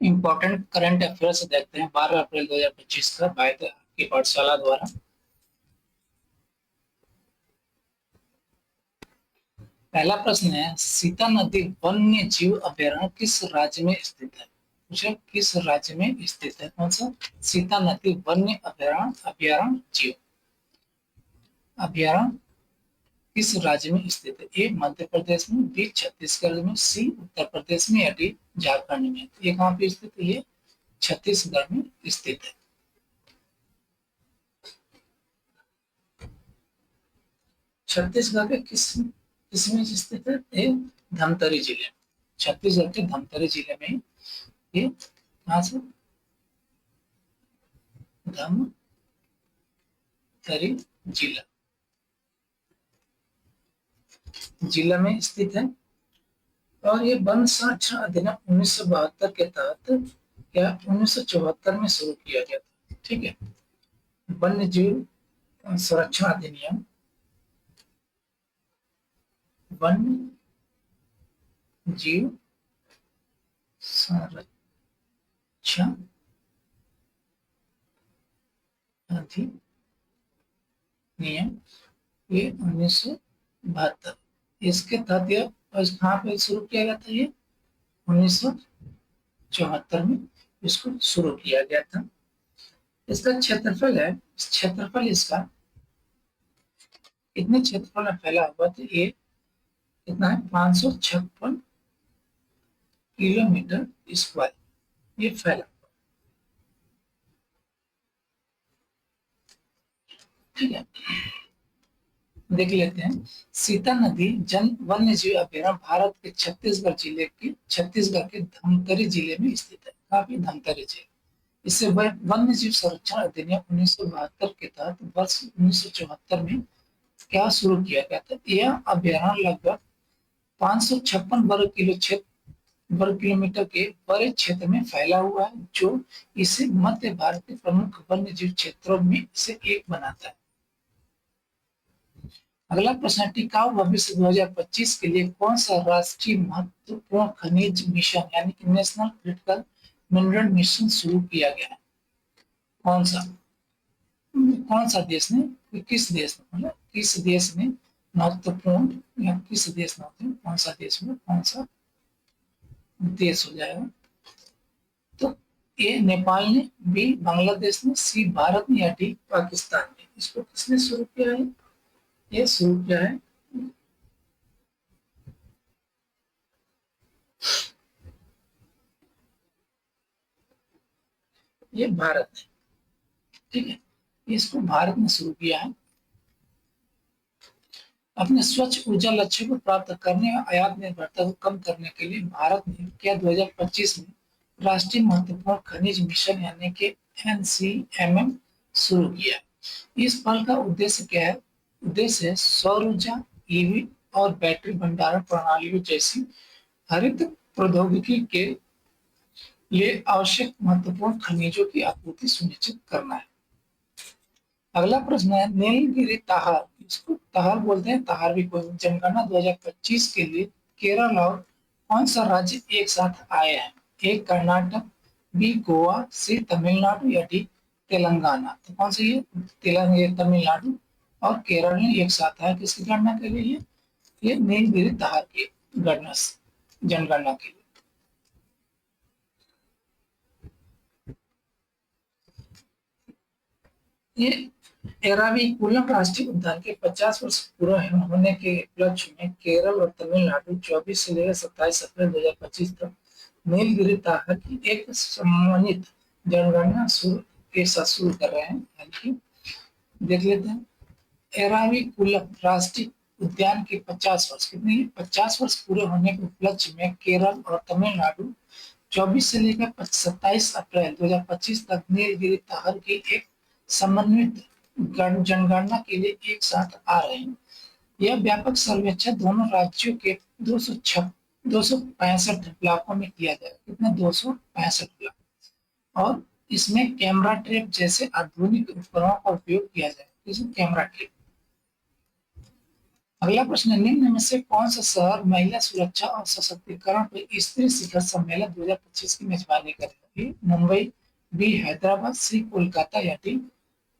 Important current affairs देखते हैं 12 अप्रैल 2025 का बाय की पाठशाला द्वारा। पहला प्रश्न है, सीता नदी वन्य जीव अभयारण्य किस राज्य में स्थित है? पूछे किस राज्य में स्थित है? कौन सा? सीता नदी वन्य अभयारण्य अभयारण्य जीव अभयारण्य किस राज्य में स्थित है? ए मध्य प्रदेश में, बी छत्तीसगढ़ में, सी उत्तर प्रदेश में या डी झारखंड में? ये कहाँ पे स्थित है? ये छत्तीसगढ़ में स्थित है। छत्तीसगढ़ के किसमें स्थित है? ये धमतरी जिले में। छत्तीसगढ़ के धमतरी जिले में ये कहाँ से? धमतरी जिला जिला में स्थित है। और ये वन संरक्षण अधिनियम 1972 के तहत या 1974 में शुरू किया गया था। ठीक है, वन्य जीव संरक्षण अधिनियम, वन्य जीव संरक्षण अधिनियम ये 1972, इसके तहत यह कहाँ पे शुरू किया गया था? ये 1974 में इसको शुरू किया गया था। इसका क्षेत्रफल है, क्षेत्रफल इसका कितने क्षेत्रफल में फैला हुआ था? ये कितना है? 556 किलोमीटर स्क्वायर ये फैला। ठीक है, देख लेते हैं। सीता नदी जन वन्य जीव अभयारण्य भारत के छत्तीसगढ़ के धमतरी जिले में स्थित है। काफी धमतरी जिले। इसे वन्य जीव संरक्षण अधिनियम 1972 के तहत वर्ष 1974 में क्या शुरू किया गया था? यह अभयारण्य लगभग 556 वर्ग किलोमीटर के बड़े क्षेत्र में फैला हुआ है, जो इसे मध्य भारत के प्रमुख वन्य जीव क्षेत्रों में से एक बनाता है। अगला प्रश्न, टिकाऊ भविष्य 2025 के लिए कौन सा राष्ट्रीय महत्वपूर्ण खनिज मिशन यानी कि नेशनल क्रिटिकल मिनरल मिशन शुरू किया गया है? कौन सा देश ने, किस देश ने, मतलब किस देश ने महत्वपूर्ण या किस देश ने, कौन सा देश में, कौन सा देश हो जाएगा? तो ए नेपाल ने, बी बांग्लादेश ने, सी भारत ने या डी पाकिस्तान ने? इसको किसने शुरू किया है? ये शुरू किया है ये भारत ने। ठीक है, इसको भारत ने शुरू किया है। अपने स्वच्छ ऊर्जा लक्ष्य को प्राप्त करने और आयात निर्भरता को कम करने के लिए भारत ने क्या 2025 में राष्ट्रीय महत्वपूर्ण खनिज मिशन यानी कि NCMM शुरू किया। इस पहल का उद्देश्य क्या है? उद्देश्य है सौर ऊर्जा, ईवी और बैटरी भंडारण प्रणालियों जैसी हरित प्रौद्योगिकी के लिए आवश्यक महत्वपूर्ण खनिजों की आपूर्ति सुनिश्चित करना है। अगला प्रश्न है, नीलगिरी ताहार, इसको ताहार बोलते हैं, ताहार भी कोई, जनगणना 2025 के लिए केरल और कौन सा राज्य एक साथ आए हैं? ए कर्नाटक, बी गोवा, सी तमिलनाडु या डी तेलंगाना? तो कौन सा ये तमिलनाडु और केरल ने एक साथ आया किसकी गणना के लिए? ये नीलगिरी ताहार की गणना, जनगणना के लिए। ये एराविकुलम राष्ट्रीय उद्यान के 50 वर्ष पूरे होने के उपलक्ष्य में केरल और तमिलनाडु 24 से लेकर 27 अप्रैल 2025 तक नीलगिरी ताहर की एक सम्मानित जनगणना के साथ शुरू कर रहे हैं। देख लेते हैं, एराविकुलम राष्ट्रीय उद्यान के 50 वर्ष, कितने? 50 वर्ष पूरे होने के उपलक्ष्य में केरल और तमिलनाडु 24 से लेकर 27 अप्रैल 2025 तक नीलगिरी ताहर की एक समन्वित जनगणना के लिए एक साथ आ रहे हैं। यह व्यापक सर्वेक्षण दोनों राज्यों के 265 ब्लॉकों में किया जाएगा। कितने? 265 ब्लॉक। और इसमें कैमरा ट्रैप जैसे आधुनिक उपकरणों का उपयोग किया जाएगा। कैमरा ट्रैप अगला प्रश्न है, निम्न में से कौन सा शहर महिला सुरक्षा और सशक्तिकरण पर स्त्री शिखर सम्मेलन 2025 की मेजबानी करेगा? ए मुंबई, बी हैदराबाद, सी कोलकाता या डी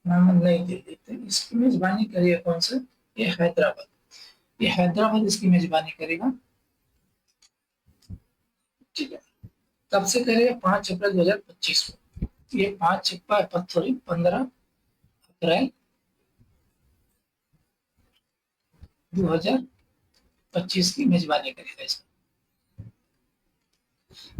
नई दिल्ली? तो इसकी मेजबानी करेगा कौन सा? ये हैदराबाद। ये हैदराबाद इसकी मेजबानी करेगा। ठीक है, कब से करेगा? 5 अप्रैल 2025 को। ये 5 सॉरी 15 अप्रैल 2025 की मेजबानी करेगा इसका।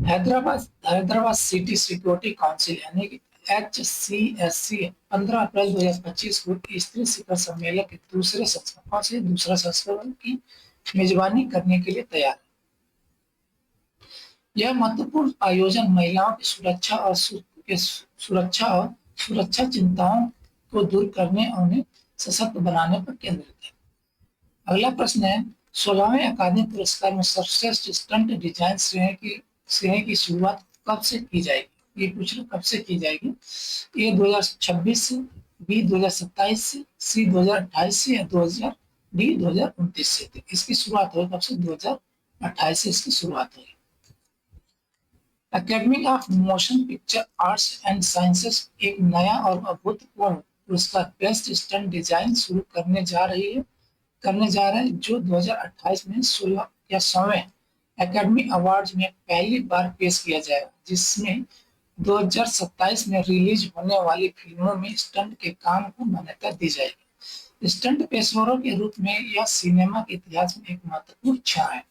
Hyderabad Hyderabad city security council यानी कि HCSC 15 अप्रैल 2025 को स्त्री शिखर सम्मेलन के दूसरे संस्करण से दूसरा संस्करण की मेजबानी करने के लिए तैयार है। यह महत्वपूर्ण आयोजन महिलाओं की सुरक्षा चिंताओं को दूर करने और उन्हें सशक्त बनाने पर केंद्रित है। अगला प्रश्न है, 16वें अकादमी पुरस्कार में सर्वश्रेष्ठ स्टंट डिजाइन श्रेणी की शुरुआत कब से की जाएगी? ये पूछ रहे कब से की जाएगी? ए 2026 से, बी 2027 से, सी 2028 से या 2029 से? इसकी शुरुआत होगी कब से? 2028 से इसकी शुरुआत होगी। Academy of motion picture arts and sciences एक नया और अभूतपूर्व पुरस्कार बेस्ट स्टंट डिजाइन शुरू करने जा रहे हैं जो 2028 में 16 या 100वें एकेडमी अवार्ड्स में पहली बार पेश किया जाएगा, जिसमें 2027 में रिलीज होने वाली फिल्मों में स्टंट के काम को मान्यता दी जाएगी। स्टंट पेशेवरों के रूप में यह सिनेमा के इतिहास में एक महत्वपूर्ण क्षण है।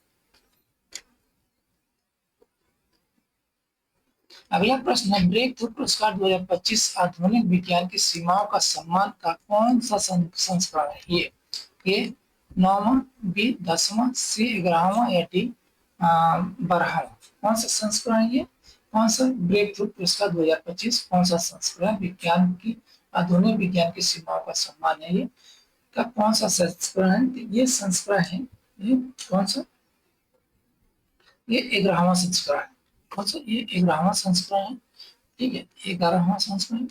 अगला प्रश्न है, ब्रेक थ्रू पुरस्कार 2025 आधुनिक विज्ञान की सीमाओं का सम्मान का कौन सा संस्करण है? ये 9वां, बी 10वां, सी 11वां या डी 12वां? कौन सा संस्करण है ये? कौन सा ब्रेक थ्रू पुरस्कार 2025 कौन सा संस्करण? विज्ञान की आधुनिक विज्ञान की सीमाओं का सम्मान है ये का कौन सा संस्करण है? ये संस्करण है, ये कौन सा? ये 11वां संस्करण है। कौन सा? ये 11वां संस्करण है। ठीक है, 11वां संस्करण।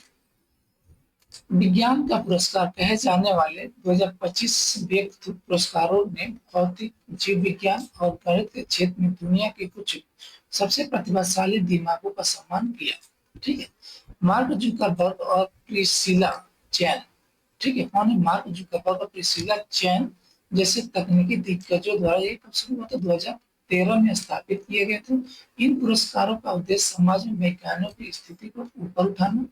विज्ञान का पुरस्कार कहे जाने वाले 2025 ब्रेक थ्रू पुरस्कारों ने भौतिक, जीव विज्ञान और गणित के क्षेत्र में दुनिया के कुछ सबसे प्रतिभाशाली दिमागों का सम्मान किया। ठीक है, मार्क जुकरबर्ग और प्रिसिला चैन। ठीक है, कौन है? मार्क जुकरबर्ग और प्रिसिला चैन जैसे तकनीकी दिग्गजों द्वारा ये कब शुरू हुआ था? 2013 में स्थापित किए गए थे। इन पुरस्कारों का उद्देश्य समाज में वैज्ञानिकों की स्थिति को ऊपर उठाना,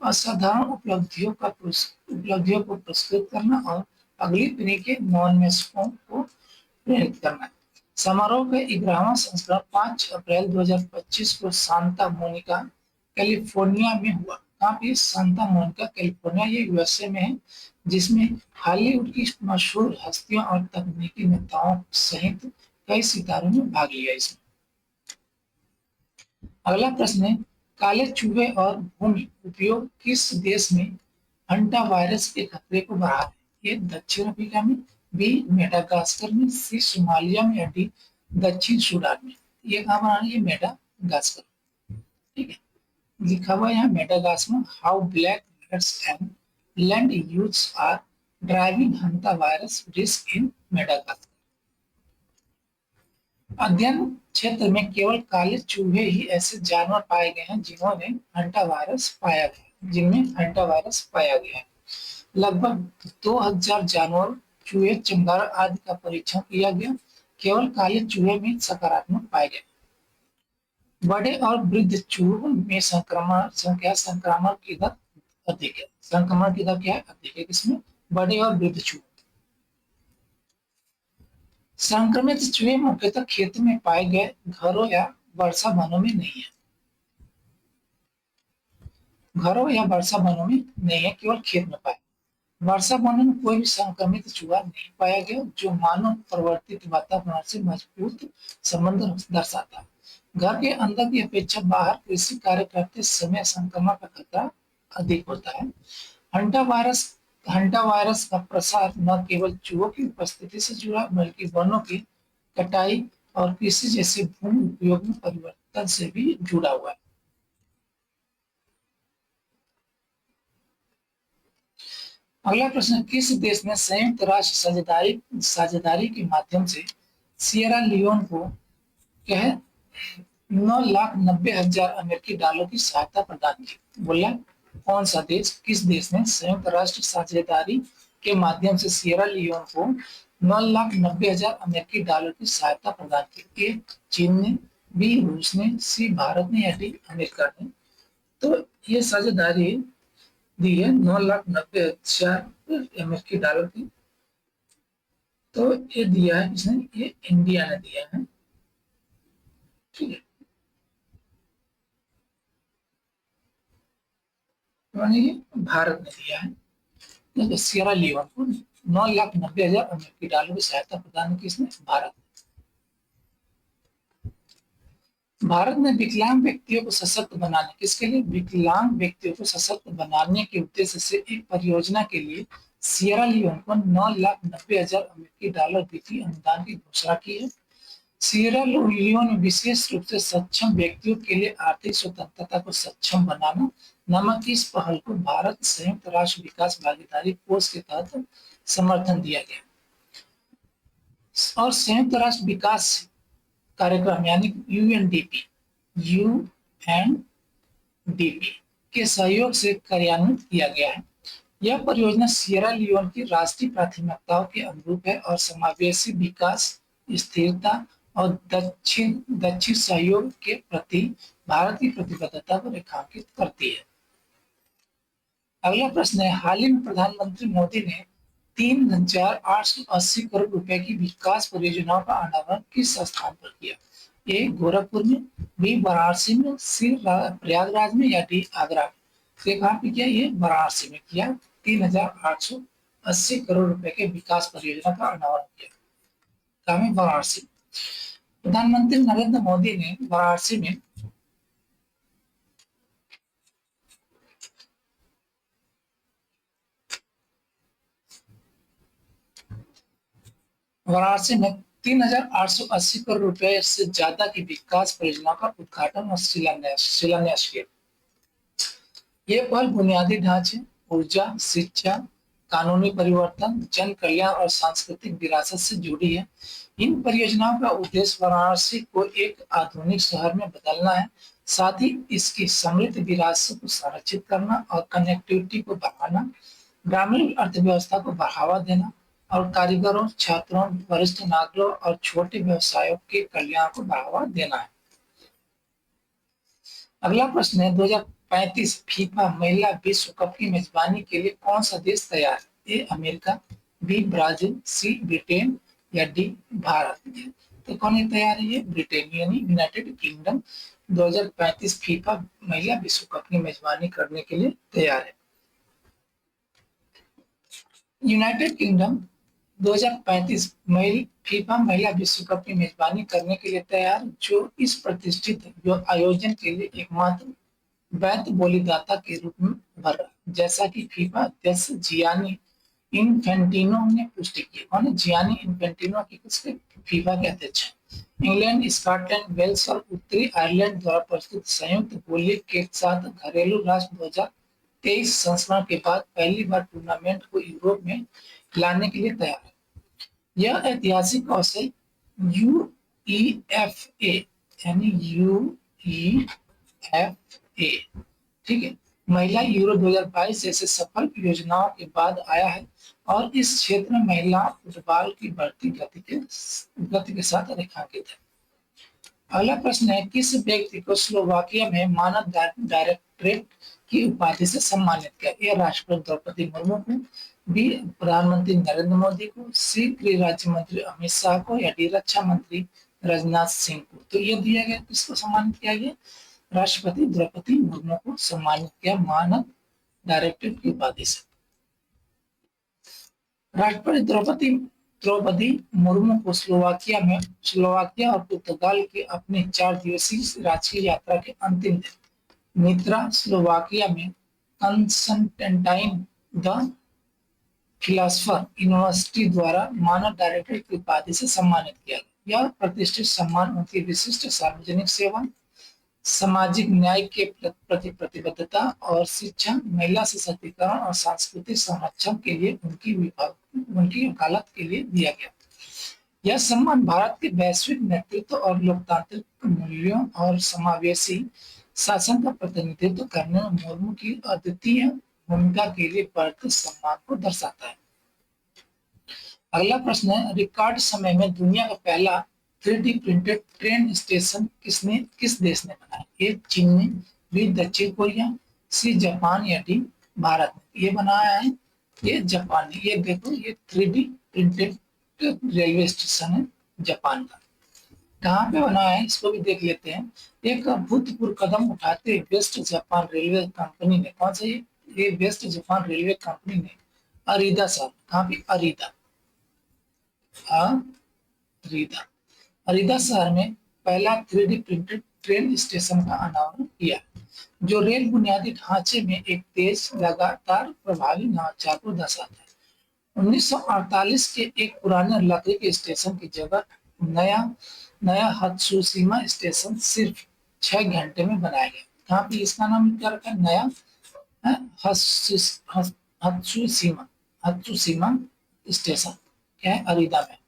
असाधारण उपलब्धियों को पुरस्कृत करना और अगली पीढ़ी के नवोन्मेषकों को प्रेरित करना है। समारोह का 11वां संस्करण 5 अप्रैल 2025 को सांता मोनिका, कैलिफोर्निया में हुआ। कहाँ पे? सांता मोनिका, कैलिफोर्निया, ये यूएसए में है, जिसमें हॉलीवुड की मशहूर हस्तियों और तकनीकी नेताओं सहित कई सितारों ने भाग लिया इसमें। अगला प्रश्न है, काले चूहे और भूमि उपयोग किस देश में हंटा वायरस के खतरे को बढ़ा रहे हैं? ये दक्षिण अफ्रीका में, बी मेडागास्कर में, सी सोमालिया में या डी दक्षिण सूडान में? ये कहाँ बना रही है? मेडागास्कर। ठीक है, लिखा हुआ है यहाँ Madagascar, how black rats and land youths are driving hanta virus risk in Madagascar. अध्ययन क्षेत्र में केवल काले चूहे ही ऐसे जानवर पाए गए हैं जिनमें हंटा वायरस पाया गया है। लगभग 2000 जानवर, चूहे, चमगादड़ आदि का परीक्षण किया गया, केवल काले चूहे में सकारात्मक पाए गए। बड़े और वृद्ध चूहों में संक्रमण की दर अधिक है। संक्रमण की दर क्या है? अधिक है। किसमें? बड़े और वृद्ध चूहों। संक्रमित चूहे मुख्यतः खेत में पाए गए, घरों या वर्षा वनों में नहीं है। घरों या वर्षा वनों में नहीं है, केवल खेत में पाए। वर्षा वनों में कोई भी संक्रमित चूहा नहीं पाया गया, जो मानव प्रवर्तित वातावरण से मजबूत संबंध दर्शाता है। घर के अंदर की अपेक्षा बाहर कृषि कार्य करते समय संक्रमण का खतरा अधिक होता है। हंटा वायरस का प्रसार न केवल चूहों की उपस्थिति से जुड़ा, बल्कि वनों की कटाई और कृषि जैसे भूमि उपयोग में परिवर्तन से भी जुड़ा हुआ है। अगला प्रश्न, किस देश ने संयुक्त राष्ट्र साझेदारी के माध्यम से सियरा लियोन को कह 9,90,000 अमेरिकी डॉलर की सहायता प्रदान की? बोला कौन सा देश, किस देश ने संयुक्त राष्ट्र साझेदारी के माध्यम से सियरा लियोन को 9,90,000 अमेरिकी डॉलर की सहायता प्रदान की? ए चीन ने, बी रूस ने, सी भारत ने या डी अमेरिका ने? तो ये साझेदारी दी है 9,90,000 अमेरिकी डॉलर की। तो ये दिया है इसने, ये इंडिया ने दिया है, ठीक है, ये भारत ने दिया है। तो सियरा लियोन को 9,90,000 अमेरिकी डॉलर की सहायता प्रदान की इसने, भारत। भारत ने विकलांग व्यक्तियों को सशक्त बनाने, किसके लिए? विकलांग व्यक्तियों को सशक्त बनाने के उद्देश्य से एक परियोजना के लिए सियरा लियोन को 9,90,000 अमेरिकी डॉलर वित्तीय अनुदान की घोषणा की है। सियरा लियोन विशेष रूप से सक्षम व्यक्तियों के लिए आर्थिक स्वतंत्रता को सक्षम बनाना नामक इस पहल को भारत संयुक्त राष्ट्र विकास भागीदारी कोष के तहत समर्थन दिया गया और संयुक्त राष्ट्र विकास कार्यक्रम यानी यूएनडीपी के सहयोग से कार्यान्वित किया गया है। यह परियोजना सियरा लियोन की राष्ट्रीय प्राथमिकताओं के अनुरूप है और समावेशी विकास, स्थिरता और दक्षिण सहयोग के प्रति भारत की प्रतिबद्धता को रेखांकित करती है। अगला प्रश्न है, हाल ही में प्रधानमंत्री मोदी ने 3,880 करोड़ रुपए की विकास परियोजनाओं का अनावरण किस स्थान पर किया? ए गोरखपुर में, बी वाराणसी में, सी प्रयागराज में या डी आगरा में? तो कहाँ पे किया? ये वाराणसी में किया। 3,880 करोड़ रुपए के विकास परियोजना का अनावरण किया। कहाँ में? वाराणसी। प्रधानमंत्री नरेंद्र मोदी ने वाराणसी में वाराणसी में 3,880 करोड़ रुपए से ज्यादा की विकास परियोजना का उद्घाटन और शिलान्यास किया। ये पहल बुनियादी ढांचे, ऊर्जा, शिक्षा, कानूनी परिवर्तन, जन कल्याण और सांस्कृतिक विरासत से जुड़ी है। इन परियोजनाओं का उद्देश्य वाराणसी को एक आधुनिक शहर में बदलना है, साथ ही इसकी समृद्ध विरासत को संरक्षित करना और कनेक्टिविटी को बढ़ाना, ग्रामीण अर्थव्यवस्था को बढ़ावा देना और कारीगरों, छात्रों, वरिष्ठ नागरिकों और छोटे व्यवसायों के कल्याण को बढ़ावा देना है। अगला प्रश्न है, 2035 फीफा महिला विश्व कप की मेजबानी के लिए कौन सा देश तैयार है? A America, B Brazil, C Britain या डी भारत? तो कौन है तैयार है? ये ब्रिटेन यानी यूनाइटेड किंगडम 2035 फीफा महिला विश्व कप की मेजबानी करने के लिए तैयार है। यूनाइटेड किंगडम 2035 फीफा महिला विश्व कप की मेजबानी करने के लिए तैयार, जो इस प्रतिष्ठित आयोजन के लिए एकमात्र वैध बोलीदाता के रूप में उभर रहा, जैसा कि फीफा अध्यक्ष जियानी इन्फेंटिनो ने पुष्टि की। कौन है? जियानी इन्फेंटिनो की किसके? फीफा के अध्यक्ष हैं। इंग्लैंड, स्कॉटलैंड, वेल्स और उत्तरी आयरलैंड द्वारा प्रस्तुत संयुक्त बोली के साथ घरेलू राष्ट्र 2023 संस्करण के बाद पहली बार टूर्नामेंट को यूरोप में लाने के लिए तैयार है। यह ऐतिहासिक अवसर यूईएफए यानी यूईएफए, ठीक है, महिला यूरो 2022 जैसे सफल योजनाओं के बाद आया है और इस क्षेत्र में महिला फुटबॉल की बढ़ती गति के साथ रेखांकित है। अगला प्रश्न है, किस व्यक्ति को स्लोवाकिया में मानव डायरेक्टरेट की उपाधि से सम्मानित किया? ए राष्ट्रपति द्रौपदी मुर्मू को, बी प्रधानमंत्री नरेंद्र मोदी को, सी गृह राज्य मंत्री अमित शाह को या डी रक्षा मंत्री राजनाथ सिंह को? तो ये दिया गया, किसको सम्मानित किया गया? राष्ट्रपति द्रौपदी मुर्मू को सम्मानित किया मानव डायरेक्टरेट की उपाधि से। राष्ट्रपति द्रौपदी मुर्मू को स्लोवाकिया और पुर्तगाल की अपनी 4 दिवसीय राजकीय यात्रा के अंतिम दिन निद्रा स्लोवाकिया में कंस्टेंटाइन द फिलोसफर यूनिवर्सिटी द्वारा मानव डायरेक्टरेट की उपाधि से सम्मानित किया गया। यह प्रतिष्ठित सम्मान उनकी विशिष्ट सार्वजनिक सेवा, सामाजिक न्याय के प्रति प्रतिबद्धता और शिक्षा, महिला सशक्तिकरण और सांस्कृतिक संरक्षण के लिए उनकी वकालत के लिए दिया गया। यह सम्मान भारत के वैश्विक नेतृत्व और लोकतांत्रिक मूल्यों और समावेशी शासन का प्रतिनिधित्व करने में मुर्मू की अद्वितीय भूमिका के लिए बढ़ते सम्मान को दर्शाता है। अगला प्रश्न है, रिकॉर्ड समय में दुनिया का पहला 3D प्रिंटेड ट्रेन स्टेशन किस देश ने बनाया? ए चीन ने, बी दक्षिण कोरिया, सी जापान या डी भारत ने। ये बनाया है ये जापान ने। ये देखो, ये 3D प्रिंटेड रेलवे स्टेशन है जापान का। कहाँ पे बना है इसको भी देख लेते हैं। एक अभूतपूर्व कदम उठाते वेस्ट जापान रेलवे कंपनी ने, कौन सा ये वेस्ट जापान रेलवे कंपनी ने अरीदा शहर, कहाँ पे अरीदा अरीदा अरीदा शहर में पहला 3D प्रिंटेड ट्रेन स्टेशन का अनावरण किया, जो रेल बुनियादी ढांचे में एक तेज लगातार प्रभावी ढांचा को दर्शाता है। 1948 के एक पुराने लकड़ी के स्टेशन की जगह नया हत्सुशिमा स्टेशन सिर्फ 6 घंटे में बनाया गया। कहाँ पे इसका नाम क्या रखा है? नया हत्सुशिमा हत्सुशिमा स्टेशन क्या है? अरीदा में।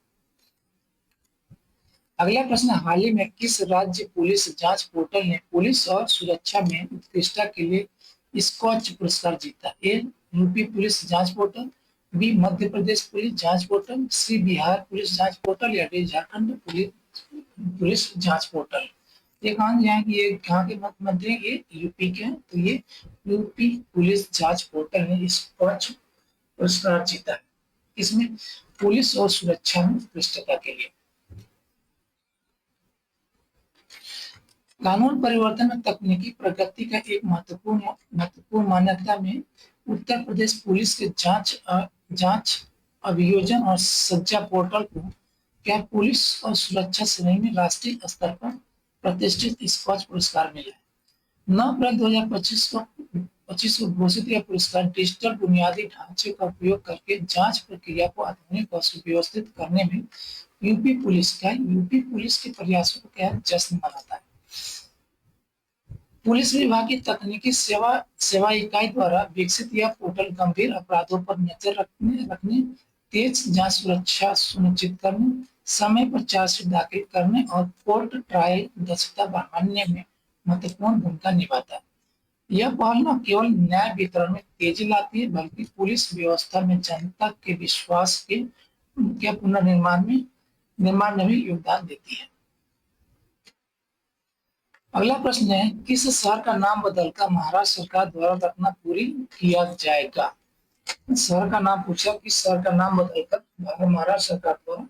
अगला प्रश्न, हाल ही में किस राज्य पुलिस जांच पोर्टल ने पुलिस और सुरक्षा में उत्कृष्टता के लिए स्कॉच पुरस्कार जीता? ए यूपी पुलिस जांच portal, B Madhya Pradesh police जांच पोर्टल, सी बिहार पुलिस जांच पोर्टल या डी झारखंड पुलिस जांच पोर्टल। ये कहाँ जाएंगे? ये कहाँ के मुख्यमंत्री हैं? ये यूपी के हैं। तो ये यूपी पुलिस जांच पोर्टल ने स्कॉच पुरस्कार जीता है। इसमें पुलिस और सुरक्षा में उत्कृष्टता के लिए। कानून परिवर्तन में तकनीकी प्रगति का एक महत्वपूर्ण मान्यता में उत्तर प्रदेश पुलिस के जांच अभियोजन और सज्जा पोर्टल को क्या पुलिस और सुरक्षा श्रेणी में राष्ट्रीय स्तर पर प्रतिष्ठित स्कॉच पुरस्कार मिला है। 9 अप्रैल 2025 को घोषित यह पुरस्कार डिजिटल बुनियादी ढांचे का उपयोग करके जांच प्रक्रिया को आधुनिक और सुव्यवस्थित करने में यूपी पुलिस के प्रयासों को क्या जश्न मनाता है। पुलिस विभाग की तकनीकी सेवा इकाई द्वारा विकसित यह पोर्टल गंभीर अपराधों पर नजर रखने, तेज जांच सुरक्षा सुनिश्चित करने, समय पर चार्जशीट दाखिल करने और कोर्ट ट्रायल दक्षता बढ़ाने में महत्वपूर्ण भूमिका निभाता है। यह पहल न केवल न्याय वितरण में तेजी लाती है, बल्कि पुलिस व्यवस्था में जनता के विश्वास के पुनर्निर्माण में भी योगदान देती है। अगला प्रश्न है, किस शहर का नाम बदलकर महाराष्ट्र सरकार द्वारा रखना पूरी किया जाएगा? शहर का नाम पूछा, किस शहर का नाम बदलकर महाराष्ट्र सरकार द्वारा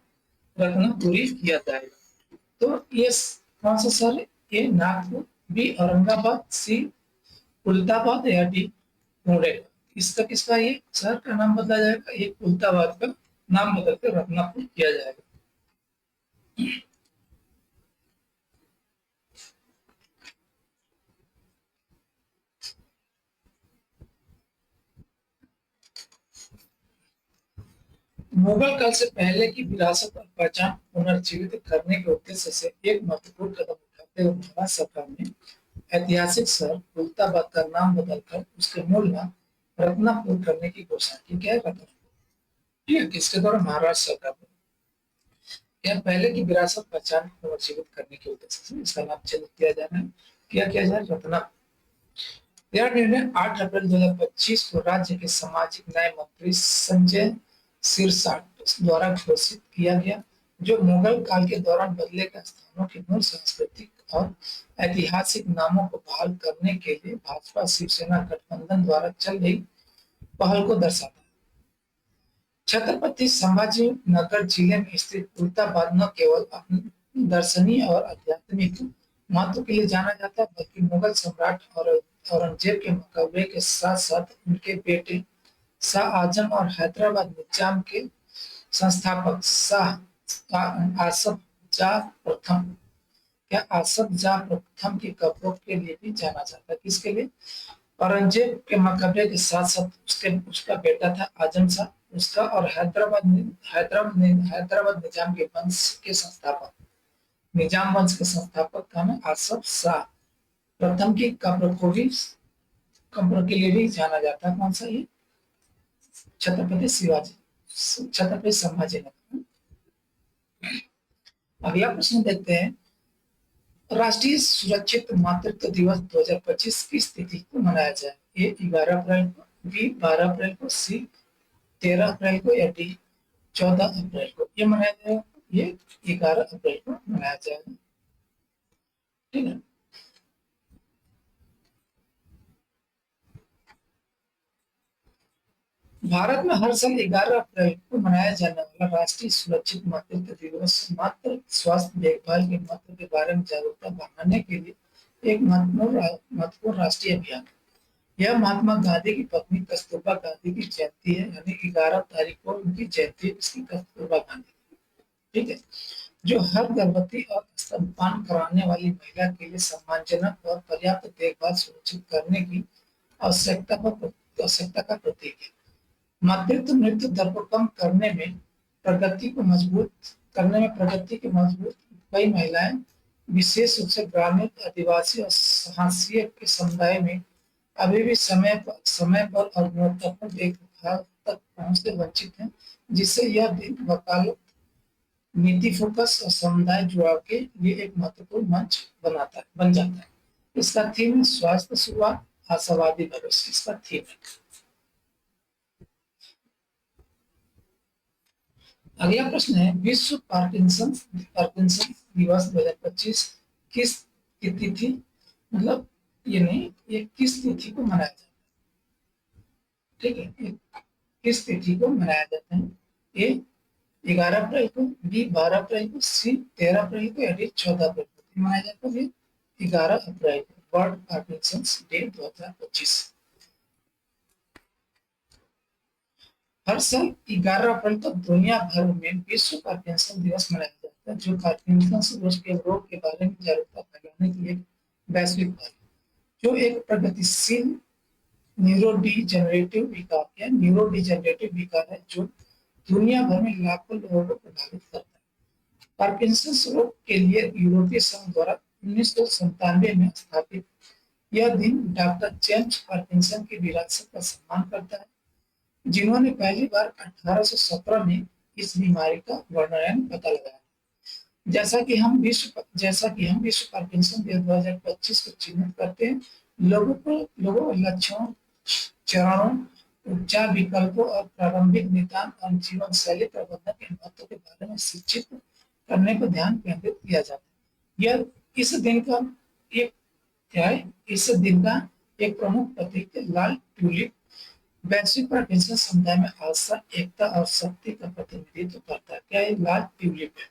रखना पूरी किया जाएगा? तो ये कौन सा शहर? ए नागपुर, बी औरंगाबाद, सी कुलताबाद या डी पुणे। किसका ये शहर का नाम बदला जाएगा? ये कुलताबाद का नाम बदलकर रत्नापुर किया जाएगा। मुगल काल से पहले की विरासत और पहचान पुनर्जीवित करने के उद्देश्य से एक महत्वपूर्ण कदम उठाते हुए महाराष्ट्र सरकार ने ऐतिहासिक शहर कुलताबाद का नाम बदलकर उसके मूल नाम रत्नापुर करने की घोषणा की। क्या है? रत्नापुर। ठीक है, किसके द्वारा? महाराष्ट्र सरकार द्वारा। यह पहले की विरासत पहचान पुनर्जीवित करने के उद्देश्य से इसका नाम चेंज किया जा रहा है। क्या किया जाए? रत्नापुर। यह निर्णय 8 अप्रैल 2025 को राज्य के सामाजिक न्याय मंत्री संजय सिरसाट द्वारा घोषित किया गया, जो मुगल काल के दौरान बदले गए स्थानों के मूल सांस्कृतिक और ऐतिहासिक नामों को बहाल करने के लिए भाजपा शिवसेना गठबंधन द्वारा चल रही पहल को दर्शाता है। छत्रपति संभाजी नगर जिले में स्थित कुलताबाद न केवल अपने दर्शनीय और आध्यात्मिक महत्व के लिए जाना जाता है, बल्कि मुगल सम्राट और औरंगजेब के मुकाबले के साथ साथ उनके बेटे शाह आजम और हैदराबाद निजाम के संस्थापक शाह आसफ जाह प्रथम के कब्रों के लिए भी जाना जाता है। किसके लिए? औरंगजेब के मुकाबले के साथ साथ उसका बेटा था आजम शाह, उसका और हैदराबाद निजाम वंश के संस्थापक का नाम आसफ शाह प्रथम की कंपनी के लिए भी जाना जाता है। कौन सा ये? छत्रपति संभाजी नगर। अगला प्रश्न देखते हैं, राष्ट्रीय सुरक्षित मातृत्व दिवस 2025 किस तिथि को मनाया जाए? ए 11 अप्रैल को, बी 12 अप्रैल को, सी 13 अप्रैल को, या डी 14 अप्रैल को? ये मनाया जाएगा, ये 11 अप्रैल को मनाया जाएगा। ठीक है। भारत में हर साल 11 अप्रैल को मनाया जाने वाला राष्ट्रीय सुरक्षित मातृत्व दिवस मातृ स्वास्थ्य देखभाल के महत्व के बारे में जागरूकता बढ़ाने के लिए एक महत्वपूर्ण राष्ट्रीय अभियान है। यह महात्मा गांधी की पत्नी कस्तूरबा गांधी की जयंती है, यानी 11 तारीख को उनकी जयंती है, इसकी कस्तूरबा गांधी। ठीक है। जो हर गर्भवती और स्तनपान कराने वाली महिला के लिए सम्मानजनक और पर्याप्त देखभाल सुनिश्चित करने की आवश्यकता का प्रतीक है। मातृत्व मृत्यु दर को कम करने में प्रगति की मजबूत कई महिलाएं, विशेष रूप से ग्रामीण, आदिवासी और हाशिए के समुदाय में अभी भी समय पर और गुणवत्तापूर्ण देखभाल तक पहुंच से वंचित हैं, जिससे यह दिन वकालत, नीति फोकस और समुदाय जुड़ाव के लिए एक महत्वपूर्ण मंच बन जाता है। इसका थीम है स्वास्थ्य शुरुआत, आशावादी भविष्य। इसका थीम है। अगला प्रश्न है, विश्व पार्किंसन दिवस 2025 किस तिथि, मतलब ये नहीं, ये किस तिथि को मनाया जाता है? ठीक है, किस तिथि को मनाया जाता है? ए 11 अप्रैल को, बी 12 अप्रैल को, सी 13 अप्रैल को, या डी 14 अप्रैल को मनाया जाता है? 11 अप्रैल को, वर्ल्ड पार्किंसन डे 2025। हर साल 11 अप्रैल तक दुनिया भर में विश्व पार्किंसन दिवस मनाया जाता है, जो पार्किंसन रोग के बारे में जागरूकता फैलाने की एक वैश्विक पहल है, जो एक प्रगतिशील न्यूरोडिजेनरेटिव विकार है जो दुनिया भर में लाखों लोगों को प्रभावित करता है। पार्किंसन रोग के लिए यूरोपीय संघ द्वारा 1997 में स्थापित यह दिन डॉक्टर जेम्स पार्किंसन की विरासत का सम्मान करता है, जिन्होंने पहली बार 1817 में इस बीमारी का वर्णन पता लगाया। जैसा कि हम विश्व पार्किंसन दिवस 2025 को चिन्हित करते हैं, लोगों को लक्षणों, चरणों, उपचार विकल्पों और प्रारंभिक निदान और जीवन शैली प्रबंधन के महत्व के बारे में शिक्षित करने पर ध्यान केंद्रित किया जाता है। यह इस दिन का एक प्रमुख प्रतीक है। लाल ट्यूलिप वैश्विक पार्किंसन समुदाय में आशा, एकता और शक्ति का प्रतिनिधित्व करता है। क्या ये लाल ट्यूलिप है?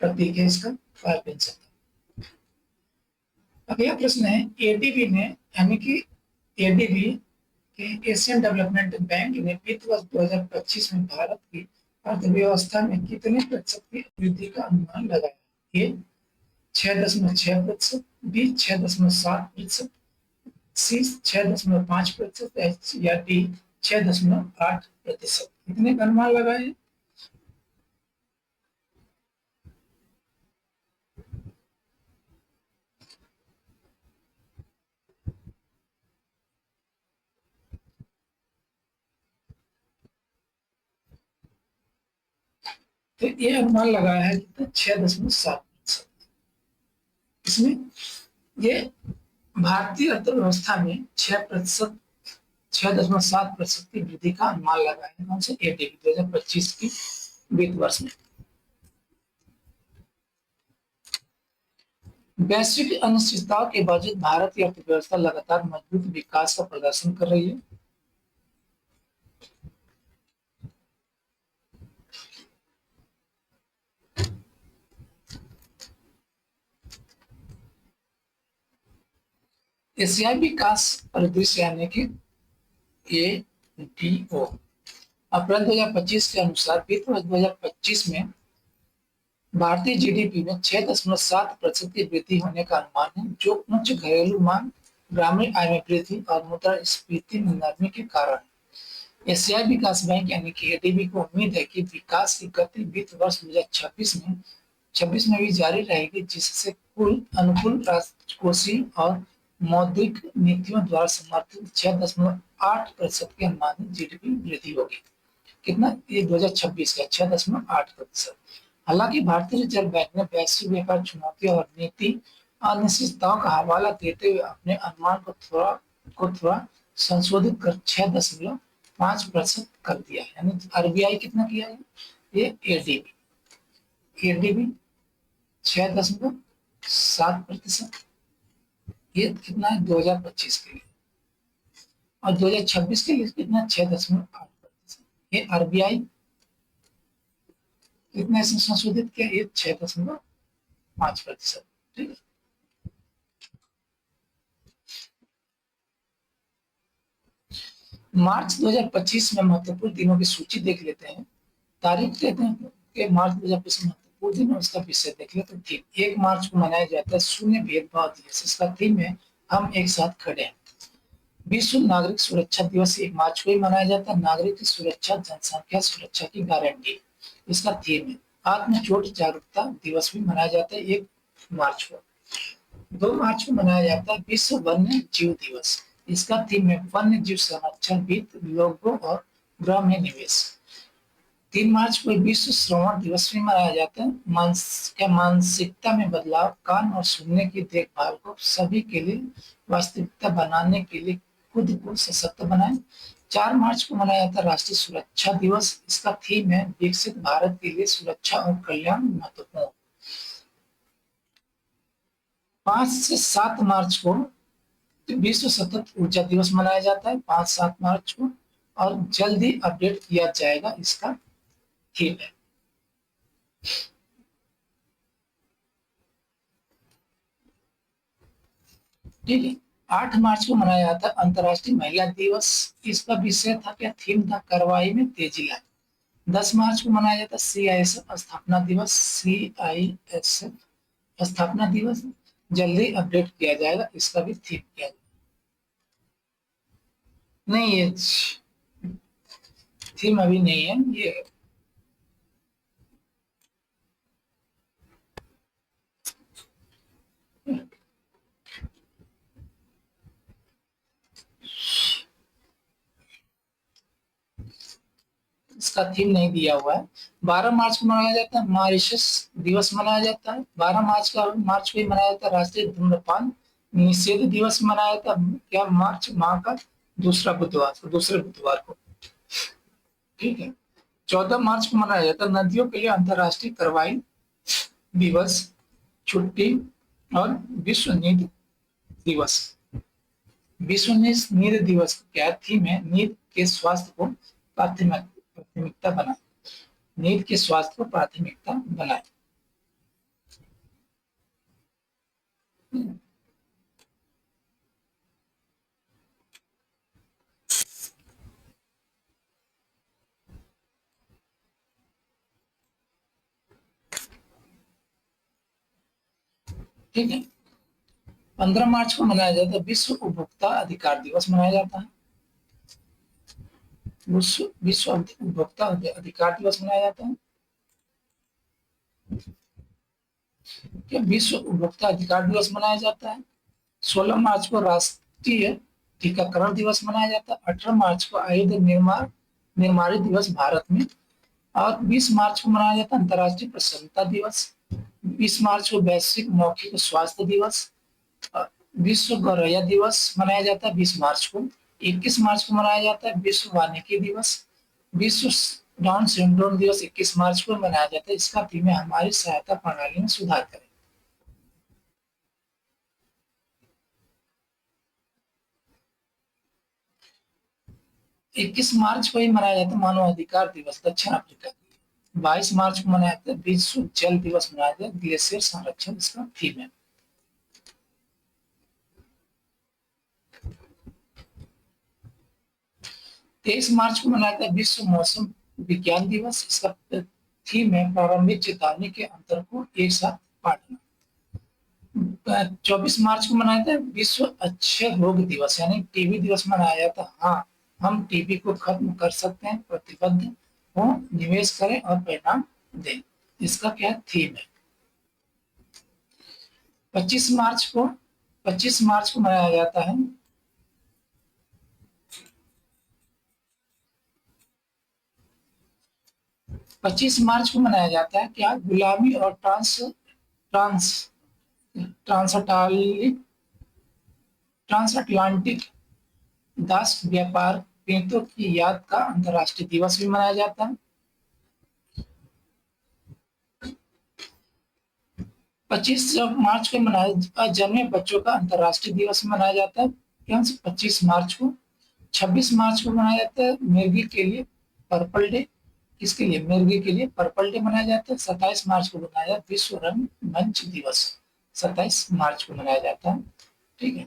प्रतीक है इसका पार्किंसन। अगला प्रश्न है, एडीबी ने, यानी कि एडीबी के एशियन डेवलपमेंट बैंक ने वित्त वर्ष 2025 में भारत की अर्थव्यवस्था में कितने प्रतिशत की वृद्धि का अनुमान लगाया? ए 6.6%, बी 6.7%, सी 6.5% या डी 6.8%? कितने का अनुमान लगाए? तो ये अनुमान लगाया है कि 6.7%। इसमें ये भारतीय अर्थव्यवस्था में 6.7% की वृद्धि का अनुमान लगाया है। कौन से? एडीबी 2025 की वित्त वर्ष में। वैश्विक अनिश्चितताओं के बावजूद भारत की अर्थव्यवस्था लगातार मजबूत विकास का प्रदर्शन कर रही है। एशियाई विकास परिदृश्य, यानी कि एडीओ, अप्रैल 2025 के अनुसार वित्त वर्ष 2025 में भारतीय जीडीपी में 6.7% की वृद्धि होने का अनुमान है, जो उच्च घरेलू मांग, ग्रामीण आय में वृद्धि और मुद्रास्फीति में नरमी के कारण है। एशियाई विकास बैंक, यानी कि एडीबी को उम्मीद है कि विकास की गति वित्त वर्ष 2026 में भी जारी रहेगी, जिससे कुल अनुकूल राजकोषीय और मौद्रिक नीतियों द्वारा समर्थित 6.8% के अनुमानित जीडीपी वृद्धि होगी। कितना? ये 2026 का 6.8%। हालांकि भारतीय रिजर्व बैंक ने वैश्विक व्यापार चुनौतियों और नीति अनिश्चितताओं का हवाला देते हुए अपने अनुमान को थोड़ा संशोधित कर 6.5% कर दिया है। यानी आरबीआई कितना किया है? ये एडीबी 6.7%। ये कितना है 2025 के लिए, और 2026 के लिए कितना? 6.8%। ये आरबीआई कितने से संशोधित किया? ये 6.5%। ठीक है। मार्च 2025 में महत्वपूर्ण दिनों की सूची देख लेते हैं। तारीख देते हैं कि मार्च 2025 में महत्वपूर्ण दिन, उसका विषय देख लेते हैं। थीम 1 मार्च को मनाया जाता है शून्य भेदभाव दिवस। इसका थीम है हम एक साथ खड़े हैं। विश्व नागरिक सुरक्षा दिवस 1 मार्च को ही मनाया जाता है। नागरिक की सुरक्षा जनसंख्या सुरक्षा की गारंटी, इसका थीम है। आत्म चोट जागरूकता दिवस भी मनाया जाता है 1 मार्च को। 2 मार्च को मनाया जाता है विश्व वन्य जीव दिवस। इसका थीम है वन्य जीव संरक्षण, वित्त, लोगों और ग्रह में निवेश। 3 मार्च को विश्व श्रवण दिवस भी मनाया जाता है। मानसिकता में बदलाव, कान और सुनने की देखभाल को सभी के लिए वास्तविकता बनाने के लिए खुद को सशक्त बनाएं। 4 मार्च को मनाया जाता है राष्ट्रीय सुरक्षा दिवस। इसका थीम है विकसित भारत के लिए सुरक्षा और कल्याण महत्वपूर्ण। 5 से 7 मार्च को विश्व सतत ऊर्जा दिवस मनाया जाता है 5-7 मार्च को, और जल्दी अपडेट किया जाएगा इसका थीम है। ठीक है। 8 मार्च को मनाया जाता है अंतर्राष्ट्रीय महिला दिवस। इसका विषय था क्या? थीम था कार्रवाई में तेजी लाए। 10 मार्च को मनाया जाता है सीआईएसएफ स्थापना दिवस। सीआईएसएफ स्थापना दिवस जल्दी अपडेट किया जाएगा, इसका भी थीम किया जाएगा। नहीं, ये थीम अभी नहीं है ये। इसका थीम नहीं दिया हुआ है। 12 मार्च को मनाया जाता है मॉरिशस दिवस मनाया जाता है। 12 मार्च को ही मनाया जाता है राष्ट्रीय धूम्रपान निषेध दिवस मनाया जाता है। क्या? मार्च माह का दूसरे बुधवार को। ठीक है। 14 मार्च को मनाया जाता है नदियों के लिए अंतर्राष्ट्रीय कार्रवाई दिवस, छुट्टी और विश्व नींद दिवस। विश्व नींद दिवस क्या थीम है? नींद के स्वास्थ्य को प्राथमिकता बनाए। नींद के स्वास्थ्य को प्राथमिकता बनाए। ठीक है। 15 मार्च को मनाया जाता है विश्व उपभोक्ता अधिकार दिवस मनाया जाता है। विश्व उपभोक्ता अधिकार दिवस मनाया जाता है। क्या? विश्व उपभोक्ता अधिकार दिवस मनाया जाता है। 16 मार्च को राष्ट्रीय टीकाकरण दिवस मनाया जाता है। 18 मार्च को आयुध निर्माणी दिवस भारत में, और 20 मार्च को मनाया जाता है अंतर्राष्ट्रीय प्रसन्नता दिवस। 20 मार्च को वैश्विक मौखिक स्वास्थ्य दिवस। विश्व गौरैया दिवस मनाया जाता है 20 मार्च को। 21 मार्च को मनाया जाता है विश्व वानिकी दिवस। विश्व डाउन सिंड्रोम दिवस 21 मार्च को मनाया जाता है। इसका थीम है हमारी सहायता प्रणाली में सुधार करें। 21 मार्च को ही मनाया जाता है मानवाधिकार दिवस दक्षिण अफ्रीका। 22 मार्च को मनाया जाता है विश्व जल दिवस मनाया जाता है, ग्लेशियर संरक्षण इसका थीम है। तेईस मार्च को मनाया जाता है विश्व मौसम विज्ञान दिवस। इसका थीम है प्रारंभिक चेतावनी के अंतर को एक साथ बांटना। 24 मार्च को मनाया जाता है विश्व अक्षय रोग दिवस, यानी टीबी दिवस मनाया जाता है। हाँ, हम टीबी को खत्म कर सकते हैं, प्रतिबद्ध हो, निवेश करें और परिणाम दें, इसका क्या थीम है। 25 मार्च को 25 मार्च को मनाया जाता है 25 मार्च को मनाया जाता है क्या, गुलामी और ट्रांस ट्रांसअटालिक ट्रांसअटलांटिक दास व्यापार पीड़ितों की याद का अंतर्राष्ट्रीय दिवस भी मनाया जाता है। 25 मार्च को मनाया जन्मे बच्चों का अंतर्राष्ट्रीय दिवस मनाया जाता है क्या, 25 मार्च को। 26 मार्च को मनाया जाता है मिर्गी के लिए पर्पल डे। किसके लिए, मिर्गी के लिए पर्पल डे मनाया जाता है। 27 मार्च को मनाया जाता है विश्व रंगमंच दिवस, 27 मार्च को मनाया जाता है। ठीक है।